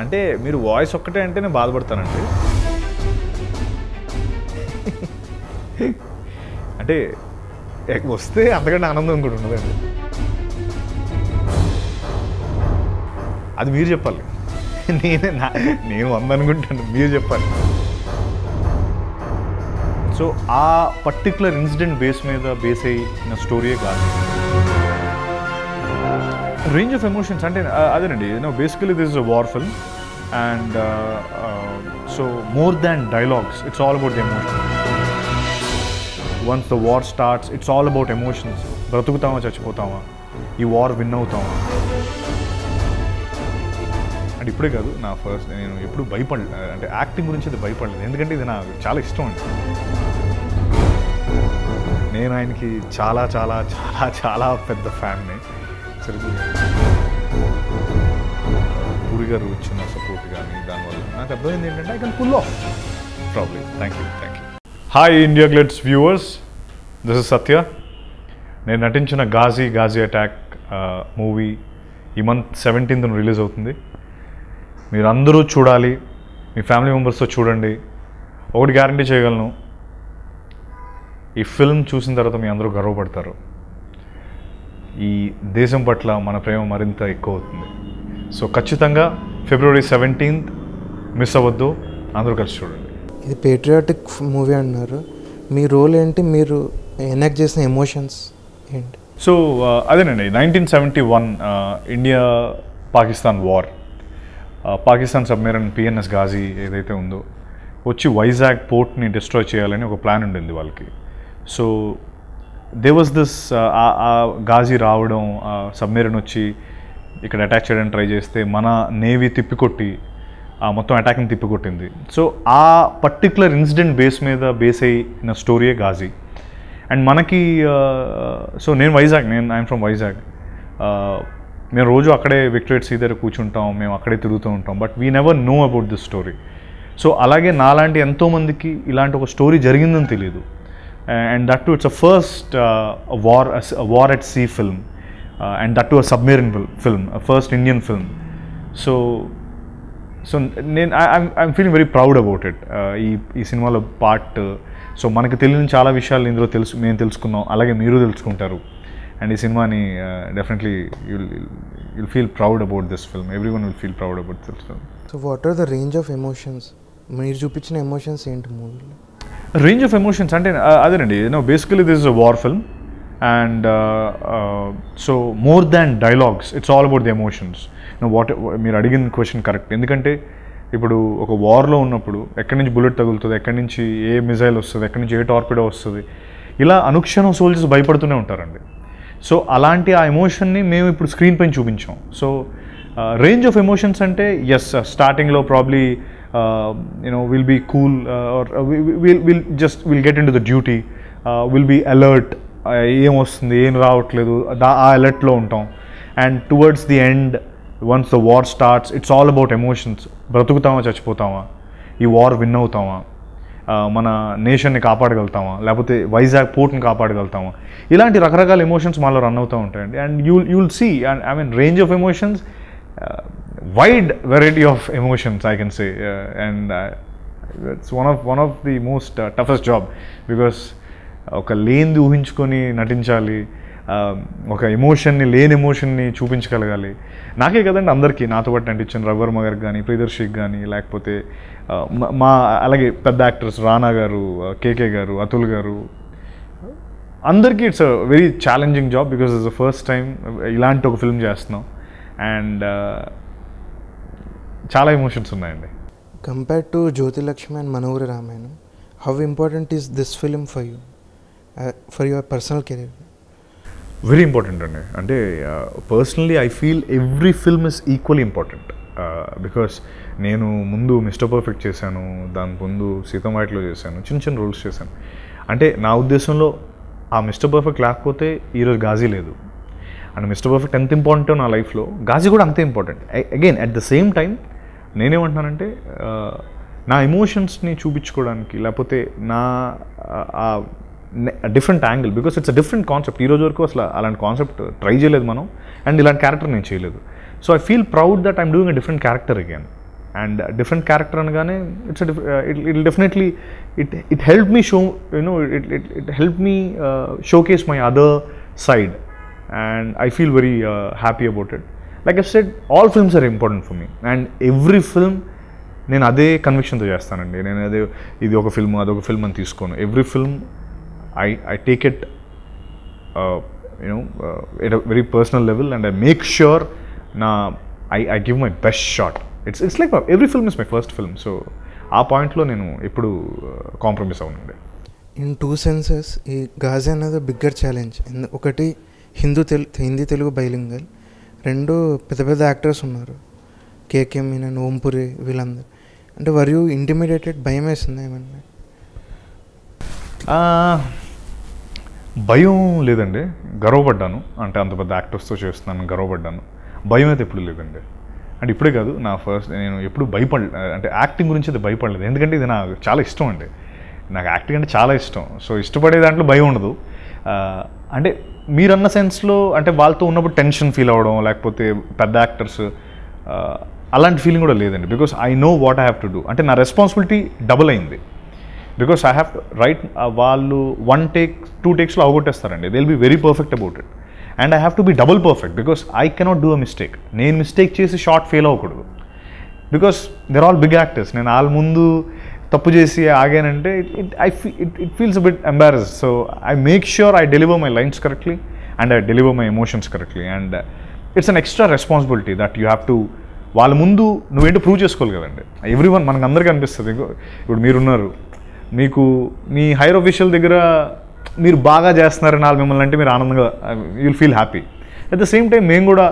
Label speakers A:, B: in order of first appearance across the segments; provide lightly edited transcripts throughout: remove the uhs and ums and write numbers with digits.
A: అంటే మీరు వాయిస్ ఒక్కటే అంటే నేను బాధపడతానండి. అంటే వస్తే అంతకంటే ఆనందం కూడా ఉండదండి. అది మీరు చెప్పాలి. నేను 100 అనుకుంటాను, మీరు చెప్పాలి. సో ఆ పర్టిక్యులర్ ఇన్సిడెంట్ బేస్ అయిన స్టోరీయే కాదు. రేంజ్ ఆఫ్ ఎమోషన్స్ అంటే అదేనండి, basically this is a war film and so more than dialogues it's all about the emotions. Once the war starts it's all about emotions. బ్రతుకుతామా చచ్చిపోతామా, ఈ war win అవుతామా. అంటే ఇప్పుడే కాదు, నా ఫస్ట్ నేను ఎప్పుడు భయపడలేదు, అంటే యాక్టింగ్ గురించి అది భయపడలేదు, ఎందుకంటే ఇది నాకు చాలా ఇష్టం అండి. నేను ఆయనకి చాలా చాలా చాలా చాలా పెద్ద ఫ్యాన్ని. సరిగ్గా పూరి గారు ఇచ్చిన సపోర్ట్ కానీ దానివల్ల నాకు అర్థమైంది ఏంటంటే I can pull off probably. Thank you. Hi India Glitz viewers, this is Satya. నేను నటించిన గాజీ అటాక్ మూవీ ఈ మంత్ 17th రిలీజ్ అవుతుంది. మీరు అందరూ చూడాలి, మీ ఫ్యామిలీ మెంబర్స్తో చూడండి. ఒకటి గ్యారంటీ చేయగలను, ఈ ఫిల్మ్ చూసిన తర్వాత మీ అందరూ గర్వపడతారు. ఈ దేశం పట్ల మన ప్రేమ మరింత ఎక్కువ అవుతుంది. సో ఖచ్చితంగా February 17th మిస్ అవ్వద్దు, అందరూ కలిసి చూడండి.
B: ఇది పేట్రియాటిక్ మూవీ అన్నారు, మీ రోల్ ఏంటి, మీరు ఎనాక్ట్ చేసిన ఎమోషన్స్ ఏంటి?
A: సో అదేనండి, 1971 India Pakistan war. Pakistan submarine PNS Ghazi ఏదైతే ఉందో వచ్చి వైజాగ్ పోర్ట్ని డిస్ట్రాయ్ చేయాలని ఒక ప్లాన్ ఉండింది వాళ్ళకి. So they was this Ghazi రావడం, సబ్మెరైన్ వచ్చి ఇక్కడ అటాక్ చేయడానికి ట్రై చేస్తే మన నేవీ తిప్పికొట్టి మొత్తం అటాక్ని తిప్పికొట్టింది. సో ఆ పర్టిక్యులర్ ఇన్సిడెంట్ బేస్ అయిన స్టోరీయే గాజీ. అండ్ మనకి సో నేను ఐఎమ్ ఫ్రమ్ వైజాగ్. మేము రోజు అక్కడే విక్టోరియా సీ దగ్గర కూర్చుంటాం, మేము అక్కడే తిరుగుతూ ఉంటాం, but we never know about this story. So అలాగే నాలాంటి ఎంతోమందికి ఇలాంటి ఒక స్టోరీ జరిగిందని తెలియదు. And that to it's a first war at see film, and that to a submarine film, first Indian film. So I'm feeling very proud about it. ఈ సినిమాలో part. So మనకు తెలియని చాలా విషయాలు ఇందులో మేము తెలుసుకున్నాం, అలాగే మీరు తెలుసుకుంటారు. అండ్ ఈ సినిమాని definitely you'll feel proud about this film. Everyone will feel proud about this film.
B: So what are the range of emotions? మీరు చూపించిన ఎమోషన్స్ ఏంటి మూవీలో?
A: రేంజ్ ఆఫ్ ఎమోషన్స్ అంటే అదేనండి, basically this is a war film and so more than dialogues it's all about the emotions. మీరు అడిగిన question correct. ఎందుకంటే ఇప్పుడు ఒక వార్లో ఉన్నప్పుడు ఎక్కడి నుంచి బుల్లెట్ తగులుతుంది, ఎక్కడి నుంచి ఏ మిజైల్ వస్తుంది, ఎక్కడి నుంచి ఏ టార్పిడో వస్తుంది, ఇలా అనుక్షణం సోల్జర్స్ భయపడుతూనే ఉంటారండి. సో అలాంటి ఆ ఎమోషన్ని మేము ఇప్పుడు స్క్రీన్ పైన చూపించాం. సో రేంజ్ ఆఫ్ ఎమోషన్స్ అంటే ఎస్, స్టార్టింగ్లో probably will be cool, or will get into the duty, will be alert, ఏం వస్తుంది ఏం రావట్లేదు ఆ అలర్ట్లో ఉంటాం. And towards the end once the war starts it's all about emotions. బ్రతుకుతామా చచ్చిపోతామా, ఈ వార్ విన్ అవుతామా, మన నేషన్ని కాపాడగలుగుతామా, లేకపోతే వైజాగ్ పోర్ట్ని కాపాడగలుగుతామా, ఇలాంటి రకరకాల ఎమోషన్స్ మనలో రన్ అవుతూ ఉంటాయండి. And you'll see, and I mean range of emotions, wide variety of emotions I can say. And it's one of the most toughest job, because ఒక లేనిది ఊహించుకొని నటించాలి, ఒక లేని ఎమోషన్ని చూపించగలగాలి. నాకే కదండి, అందరికీ నాతో పాటు నటించిన రవివర్మ గారికి కానీ, ప్రియదర్శికి కానీ, లేకపోతే అలాగే పెద్ద యాక్టర్స్ రానా గారు, కేకే గారు, అతుల్ గారు, అందరికీ it's a very challenging job, because it's the first time ఇలాంటి ఒక ఫిల్మ్ చేస్తున్నాం. అండ్ చాలా ఎమోషన్స్ ఉన్నాయండి.
B: కంపేర్డ్ టు జ్యోతిలక్ష్మి అండ్ మన ఊరి Ramayanam, how important is this film for you, for your personal career?
A: Very important అండి. అంటే personally I feel every film is equally important. Because నేను ముందు మిస్టర్ పర్ఫెక్ట్ చేశాను, దాని ముందు సీతంవాటిలో చేశాను, చిన్న రోల్స్ చేశాను. అంటే నా ఉద్దేశంలో ఆ మిస్టర్ పర్ఫెక్ట్ లేకపోతే ఈరోజు గాజీ లేదు. అండ్ మిస్టర్ పర్ఫెక్ట్ ఎంత ఇంపార్టెంటో నా లైఫ్లో గాజీ కూడా అంతే important. Again at the same time నేనేమంటున్నానంటే నా ఎమోషన్స్ని చూపించుకోవడానికి, లేకపోతే నా different angle, because it's a different concept. ఈరోజు వరకు అసలు అలాంటి కాన్సెప్ట్ ట్రై చేయలేదు మనం, అండ్ ఇలాంటి క్యారెక్టర్ నేను చేయలేదు. So I feel proud that I'm doing a different character again. And different character అనగానే it's it definitely it help me show it help me showcase my other side and I feel very happy about it. Like I said all films are important for me and every film నేను అదే కన్విక్షన్తో చేస్తానండి. నేను అదే ఇది ఒక film అదొక film అని తీసుకోను. Every film I take it at a very personal level and I make sure I give my best shot. It's like every film is my first film, so ఆ పాయింట్లో నేను ఎప్పుడు కాంప్రమైజ్ అవునండి.
B: In two senses ఈ గాజీ అనేది bigger challenge. ఒకటి Hindi Telugu bilingual, రెండు పెద్ద పెద్ద యాక్టర్స్ ఉన్నారు, కేకే మీనన్, ఓంపురి, వీళ్ళందరూ. అంటే వర్ యూ ఇంటిమిడేటెడ్, భయం వేస్తుంది ఏమన్నా?
A: భయం లేదండి, గర్వపడ్డాను. అంటే అంత పెద్ద యాక్టర్స్తో చేస్తున్నాను, గర్వపడ్డాను. భయం అయితే ఎప్పుడు లేదండి. అంటే ఇప్పుడే కాదు, నా ఫస్ట్ నేను ఎప్పుడు అంటే యాక్టింగ్ గురించి అయితే భయపడలేదు. ఎందుకంటే ఇది నాకు చాలా ఇష్టం అండి. నాకు యాక్టింగ్ అంటే చాలా ఇష్టం. సో ఇష్టపడే దాంట్లో భయం ఉండదు. అంటే మీరన్న సెన్స్లో అంటే వాళ్ళతో ఉన్నప్పుడు టెన్షన్ ఫీల్ అవ్వడం, లేకపోతే పెద్ద యాక్టర్స్ అలాంటి ఫీలింగ్ కూడా లేదండి. Because I know what I have to do. అంటే నా రెస్పాన్సిబిలిటీ డబుల్ అయింది. బికాస్ ఐ హ్యావ్ రైట్, వాళ్ళు 1 take 2 takesలో అవగొట్టేస్తారండి. They will be very perfect about it. And I have to be double perfect because I cannot do a mistake. నేను mistake చేసి shot fail అవ్వకూడదు. Because there all big actors. నేను వాళ్ళ ముందు తప్పు చేసి ఆగానంటే it feels a bit embarrass. So I make sure I deliver my lines correctly and I deliver my emotions correctly. And it's an extra responsibility that you have to, వాళ్ళ ముందు నువ్వేంటో prove చేసుకోవాలి కదండి. ఎవ్రీ వన్ మనకు అందరికీ అనిపిస్తుంది. ఇప్పుడు మీరున్నారు, మీకు మీ హైయర్ అఫీషియల్ దగ్గర మీరు బాగా చేస్తున్నారని వాళ్ళు మిమ్మల్ని అంటే మీరు ఆనందంగా you'll feel happy. At the same time మేము కూడా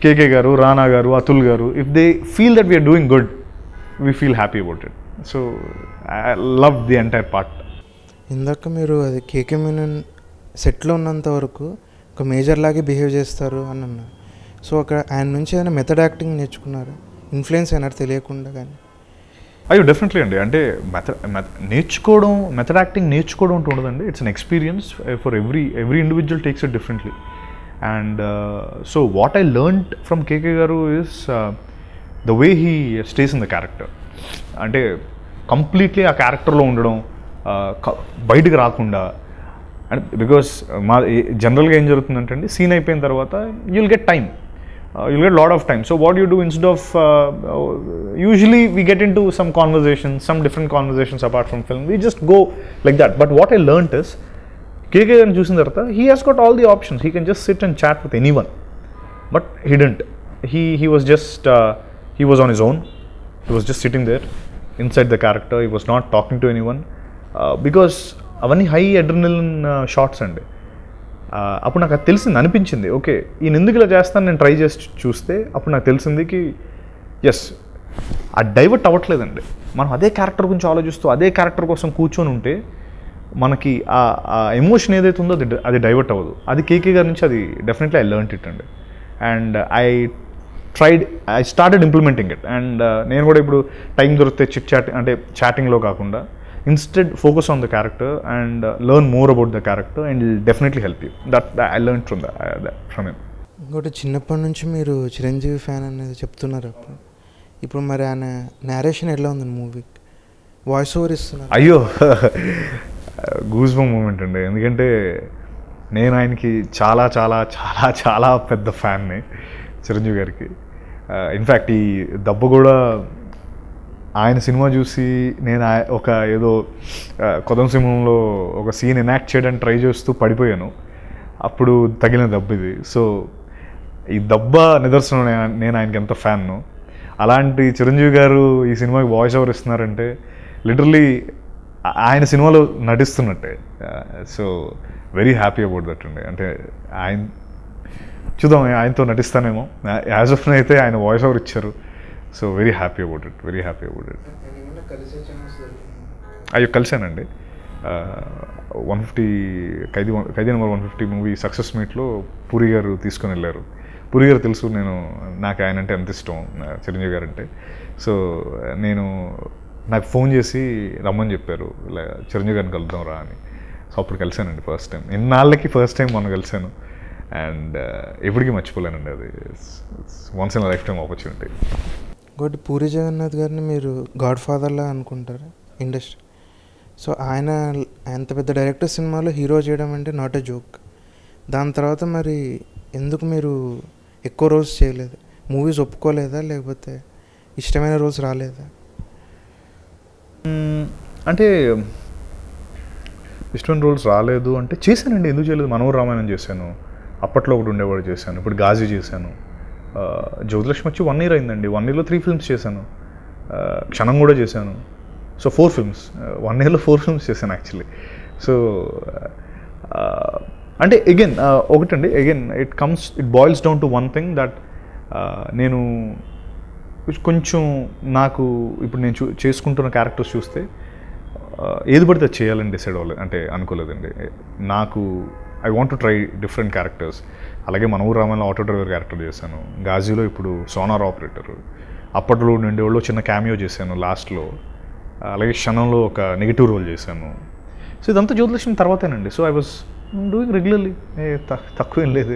A: కేకే గారు, రానా గారు, అతుల్ గారు, if they feel that we are doing good, we feel happy about it. So I love the entire part.
B: ఇందాక మీరు అది కేకే మీనన్ సెట్లో ఉన్నంత వరకు ఒక మేజర్ లాగే బిహేవ్ చేస్తారు అని అన్నారు. సో అక్కడ ఆయన నుంచి ఏదైనా మెథడ్ యాక్టింగ్ నేర్చుకున్నారు, ఇన్ఫ్లుయెన్స్ అయినారు తెలియకుండా? కానీ
A: అయ్యో డెఫినెట్లీ అండి. అంటే నేర్చుకోవడం, మెథడ్ యాక్టింగ్ నేర్చుకోవడం అంటూ ఉండదండి. It's an experience for every individual takes it differently. And so what I learned from KK garu is the way he stays in the character. అంటే కంప్లీట్లీ ఆ క్యారెక్టర్లో ఉండడం, బయటకు రాకుండా. అండ్ బికాస్ మా జనరల్గా ఏం జరుగుతుందంటే అండి, సీన్ అయిపోయిన తర్వాత you'll get time, you'll get a lot of time. So what you do instead of usually we get into some conversations, some different conversations apart from film, we just go like that. But what I learned is KK and చూసిన తర్వాత he has got all the options. He can just sit and chat with anyone, but he didn't. He was just he was on his own. He was just sitting there inside the character. He was not talking to anyone because అవన్నీ high adrenaline shots అండి. అప్పుడు నాకు అది తెలిసింది, అనిపించింది okay ఈయన ఎందుకు ఇలా చేస్తాను నేను ట్రై చేసి చూస్తే అప్పుడు నాకు తెలిసిందికి ఎస్ ఆ డైవర్ట్ అవ్వట్లేదండి. మనం అదే క్యారెక్టర్ గురించి ఆలోచిస్తూ అదే క్యారెక్టర్ కోసం కూర్చొని ఉంటే మనకి ఆ ఎమోషన్ ఏదైతే ఉందో అది డైవర్ట్ అవ్వదు. అది కేకే గారి నుంచి అది డెఫినెట్లీ ఐ లెర్న్డ్ ఇట్ అండి. And I started implementing it. And నేను కూడా ఇప్పుడు టైం దొరికితే అంటే చాటింగ్లో కాకుండా instead focus on the character and learn more about the character and it will definitely help you. That I learned from him.
B: ఇంకోటి, చిన్నప్పటి నుంచి మీరు చిరంజీవి ఫ్యాన్ అనేది చెప్తున్నారు. ఇప్పుడు మరి ఆయన నేరేషన్ ఎలా ఉంది మూవీకి? వాయిస్ ఓవర్ ఇస్తున్నారు.
A: అయ్యో గూస్ బంప్ మూమెంట్ అండి. ఎందుకంటే నేను ఆయనకి చాలా చాలా చాలా చాలా పెద్ద ఫ్యాన్ని, చిరంజీవి గారికి. ఇన్ఫ్యాక్ట్ ఈ దెబ్బ కూడా ఆయన సినిమా చూసి నేను ఒక ఏదో కొదం సింహంలో ఒక సీన్ ఎనాక్ట్ చేయడానికి ట్రై చేస్తూ పడిపోయాను. అప్పుడు తగిలిన దెబ్బ ఇది. సో ఈ దెబ్బ నిదర్శనం నేను ఆయనకి ఎంత ఫ్యాన్ను. అలాంటి చిరంజీవి గారు ఈ సినిమాకి వాయిస్ ఓవర్ ఇస్తున్నారంటే లిటరలీ ఆయన సినిమాలో నటిస్తున్నట్టే. So very happy about that అండి. అంటే ఆయన చూద్దాం, ఆయనతో నటిస్తానేమో. యాజ్ ఆఫ్ అయితే ఆయన వాయిస్ ఓవర్ ఇచ్చారు. So very happy about it, very happy about it. అయ్యో కలిశానండి. 150 ఖైదీ నెంబర్ 150 మూవీ సక్సెస్ మీట్లో పూరి గారు తీసుకొని వెళ్ళారు. పూరి గారు తెలుసు నాకు ఆయన అంటే ఎంత ఇష్టం, చిరంజీవి గారు అంటే. సో నాకు ఫోన్ చేసి రమ్మని చెప్పారు, ఇలా చిరంజీవి గారిని కలుద్దాం రా అని. సో అప్పుడు కలిశానండి ఫస్ట్ టైం. ఎన్నాళ్ళకి ఫస్ట్ టైం మొన్న కలిశాను. అండ్ ఎప్పటికీ మర్చిపోలేనండి అది. Once in life time opportunity.
B: ఇంకోటి పూరి జగన్నాథ్ గారిని మీరు గాడ్ ఫాదర్లా అనుకుంటారు ఇండస్ట్రీ. సో ఆయన అంత పెద్ద డైరెక్టర్ సినిమాలో హీరో చేయడం అంటే నాట్ ఎ జోక్. దాని తర్వాత మరి ఎందుకు మీరు ఎక్కువ రోల్స్ చేయలేదు? మూవీస్ ఒప్పుకోలేదా, లేకపోతే ఇష్టమైన రోల్స్ రాలేదా?
A: అంటే ఇష్టమైన రోల్స్ రాలేదు అంటే చేశానండి, ఎందుకు చేయలేదు. మనోహర్ రామాయణం చేశాను, అప్పట్లో ఒకటి ఉండేవాడు చేశాను, ఇప్పుడు గాజీ చేశాను. జ్యోతిలక్ష్మి వచ్చి 1 year అయిందండి. 1 yearలో 3 films చేశాను. క్షణం కూడా చేశాను. సో 4 films, 1 yearలో 4 films చేశాను యాక్చువల్లీ. సో అంటే అగైన్ ఒకటండి, again it boils down to one thing that నేను కొంచెం నాకు ఇప్పుడు నేను చేసుకుంటున్న క్యారెక్టర్స్ చూస్తే ఏది పడితే అది చేయాలని డిసైడ్ అవ్వలేదు, అంటే అనుకోలేదండి. నాకు I want to try different characters. అలాగే మనోహర్ రామాయణంలో ఆటో డ్రైవర్ క్యారెక్టర్ చేశాను, గాజీలో ఇప్పుడు సోనార్ ఆపరేటర్, అప్పట్లో ఉండేవాళ్ళు చిన్న క్యామియో చేశాను లాస్ట్లో, అలాగే క్షణంలో ఒక నెగిటివ్ రోల్ చేశాను. సో ఇదంతా జ్యోతిలక్ష్మి తర్వాతేనండి. So I was doing regularly, తక్కువ ఏం లేదు,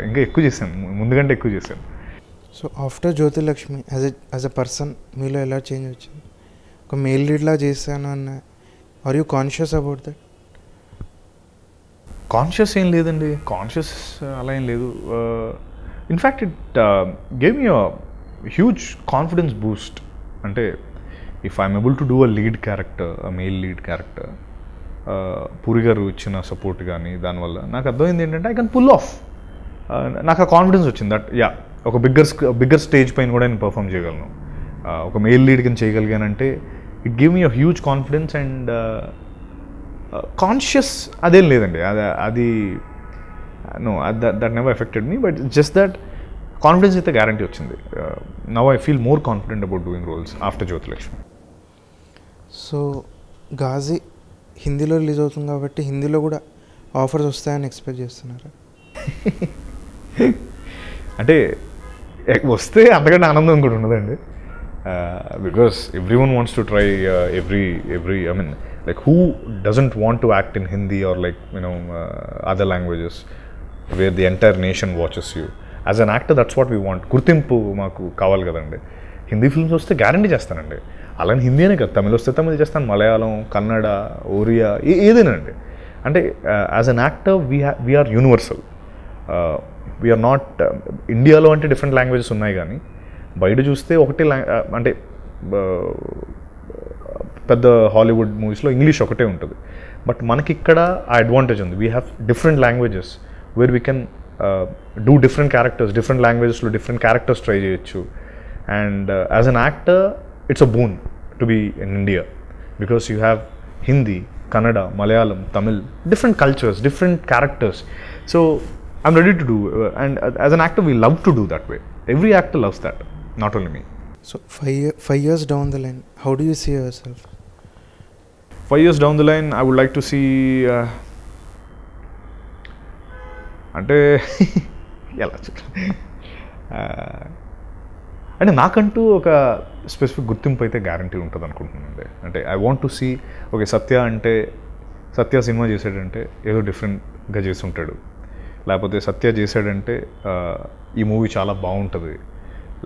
A: ఇంకా ఎక్కువ చేశాను, ముందుకంటే ఎక్కువ చేశాను.
B: So after Jyothilakshmi as a person మీలో ఎలా చేంజ్ వచ్చింది? ఒక మెయిల్ లీడ్లా చేశాను అన్న, are you conscious about that?
A: Conscious ఏం లేదండి, కాన్షియస్ అలా ఏం లేదు. In fact it gave me a huge confidence boost. అంటే if I'm able to do a lead character, a male lead character, Puri గారు ఇచ్చిన సపోర్ట్ కానీ దానివల్ల నాకు అర్థమైంది ఏంటంటే ఐ కెన్ పుల్ ఆఫ్. నాకు ఆ కాన్ఫిడెన్స్ వచ్చింది దట్ యా ఒక బిగ్గర్ స్టేజ్ పైన కూడా నేను పర్ఫామ్ చేయగలను, ఒక మెయిల్ లీడ్ కింద చేయగలిగానంటే it give me a huge confidence. And conscious అదేంలేదండి, అది no, that never affected me, but just that confidence అయితే గ్యారంటీ వచ్చింది. Now I feel more confident about doing roles after Jyothilakshmi.
B: So Ghazi హిందీలో release అవుతుంది కాబట్టి హిందీలో కూడా ఆఫర్స్ వస్తాయని ఎక్స్పెక్ట్ చేస్తున్నారా?
A: అంటే వస్తే అంతకంటే ఆనందం కూడా ఉండదండి, because every one wants to try every I mean like who doesn't want to act in Hindi or like other languages where the entire nation watches you as an actor. That's what we want. గుర్తింపు మాకు కావాలి కదండి. Hindi films వస్తే guarantee చేస్తానండి, అలానే హిందీ అనే కదా, తమిళ్ వస్తే తమిళ్ చేస్తాను, మలయాళం, కన్నడ, ఒరియా, ఏదైనా అండి. అంటే as an actor we are universal. We are not ఇండియాలో అంటే డిఫరెంట్ లాంగ్వేజెస్ ఉన్నాయి, కానీ బయట చూస్తే ఒకటే అంటే పెద్ద హాలీవుడ్ మూవీస్లో ఇంగ్లీష్ ఒకటే ఉంటుంది. బట్ మనకి ఇక్కడ ఆ అడ్వాంటేజ్ ఉంది, we have different languages where we can do different characters, different లాంగ్వేజెస్లో డిఫరెంట్ క్యారెక్టర్స్ ట్రై చేయొచ్చు. And as an actor it's a boon to be in India because you have Hindi, Kannada, Malayalam, Tamil, different cultures, different characters. So I'm ready to do, and as an actor we love to do that way. Every actor loves that, not only me.
B: So 5 years down the line, how do you see yourself?
A: 5 years down the line, I would like to see అంటే ఎలా అంటే నాకంటూ ఒక specific గుర్తింపు అయితే guarantee ఉంటుంది అనుకుంటున్నానండి. అంటే I want to see, okay Satya అంటే సత్య సినిమా చేసాడంటే ఏదో డిఫరెంట్గా చేసి ఉంటాడు, లేకపోతే సత్య చేశాడంటే ఈ మూవీ చాలా బాగుంటుంది,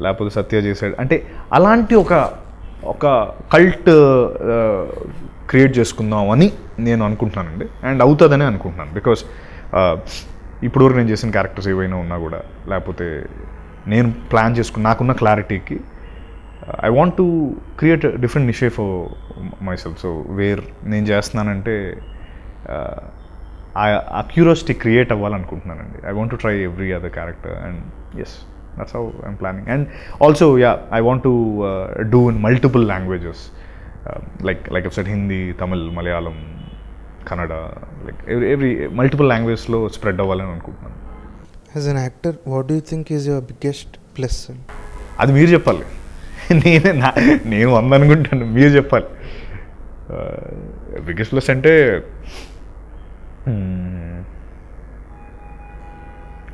A: లేకపోతే సత్య చేశాడు అంటే అలాంటి ఒక కల్ట్ క్రియేట్ చేసుకుందాం అని నేను అనుకుంటున్నానండి. అండ్ అవుతుందని అనుకుంటున్నాను, బికాస్ ఇప్పటివరకు నేను చేసిన క్యారెక్టర్స్ ఏవైనా ఉన్నా కూడా, లేకపోతే నేను ప్లాన్ చేసుకున్న నాకున్న క్లారిటీకి I want to create different niche for myself. So where నేను చేస్తున్నానంటే ఆ క్యూరియాసిటీ క్రియేట్ అవ్వాలనుకుంటున్నానండి. I want to try every other character and yes, that's how I'm planning. And also yeah, I want to do in multiple languages, like I've said, Hindi, Tamil, Malayalam, Kannada, like every multiple languages lo spread avvalani anukuntunnan.
B: As an actor, what do you think is your biggest plus?
A: అది మీరు చెప్పాలి, నేను అందనుకుంటాను, మీరు చెప్పాలి. Biggest plus అంటే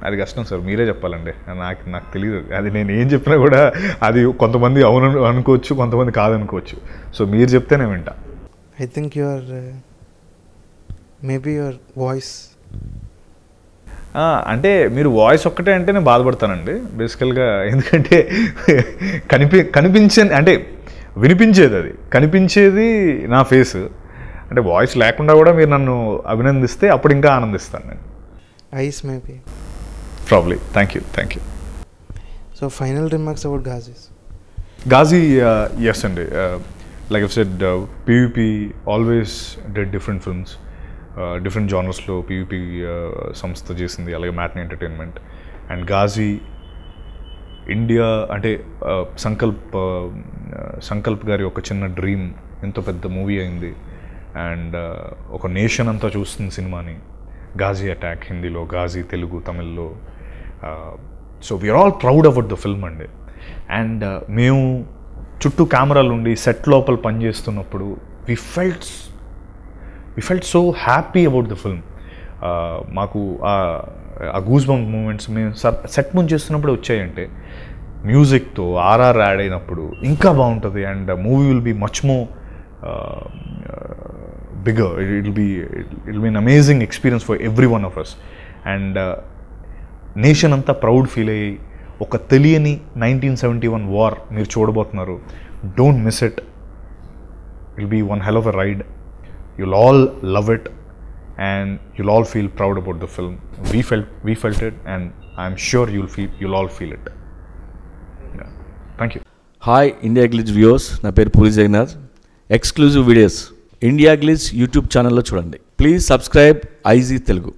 A: అది కష్టం sir, మీరే చెప్పాలండి, నాకు తెలియదు. అది నేను ఏం చెప్పినా కూడా అది కొంతమంది అవును అనుకోవచ్చు, కొంతమంది కాదనుకోవచ్చు. సో మీరు చెప్తేనే వింటా.
B: I think your maybe your voice.
A: అంటే మీరు వాయిస్ ఒక్కటే అంటే నేను బాధపడతానండి బేసికల్గా. ఎందుకంటే కనిపించే అంటే వినిపించేది అది, కనిపించేది నా ఫేస్. అంటే వాయిస్ లేకుండా కూడా మీరు నన్ను అభినందిస్తే అప్పుడు ఇంకా ఆనందిస్తాను నేను.
B: ఐస్ maybe
A: probably. Thank you.
B: So final remarks about Ghazi's.
A: Ghazi, yes, and like I've said, PVP always did different films, different genres లో PVP సంస్థ చేసింది, అలాగే matinee entertainment. And Ghazi India అంటే సంకల్ప్ గారి ఒక చిన్న డ్రీమ్ ఎంతో పెద్ద మూవీ అయింది. అండ్ ఒక నేషన్ అంతా చూస్తుంది సినిమాని. Ghazi అటాక్ హిందీలో, Ghazi తెలుగు, తమిళ్లో. So we are all proud about the film అండి. అండ్ మేము చుట్టూ కెమెరాలు ఉండి సెట్ లోపల పనిచేస్తున్నప్పుడు we felt so happy about the film. మాకు ఆ గూస్ బంప్ మూమెంట్స్ మేము సెట్ ముందు చేస్తున్నప్పుడు వచ్చాయంటే మ్యూజిక్తో ఆర్ఆర్ యాడ్ అయినప్పుడు ఇంకా బాగుంటుంది. And movie will be much more bigger. It will be an amazing experience for every one of us. And nation అంతా ప్రౌడ్ ఫీల్ అయ్యి ఒక తెలియని 1971 వార్ మీరు చూడబోతున్నారు. Don't miss it. Will be one hell of a ride. You'll all love it and you'll all feel proud about the film. We felt it, and I'm sure you'll all feel it. Yeah. Thank you.
C: Hi India Glitch viewers, na peru Puri Jagannath. Exclusive videos India Glitch YouTube channel lo chudandi. Please subscribe IZ Telugu.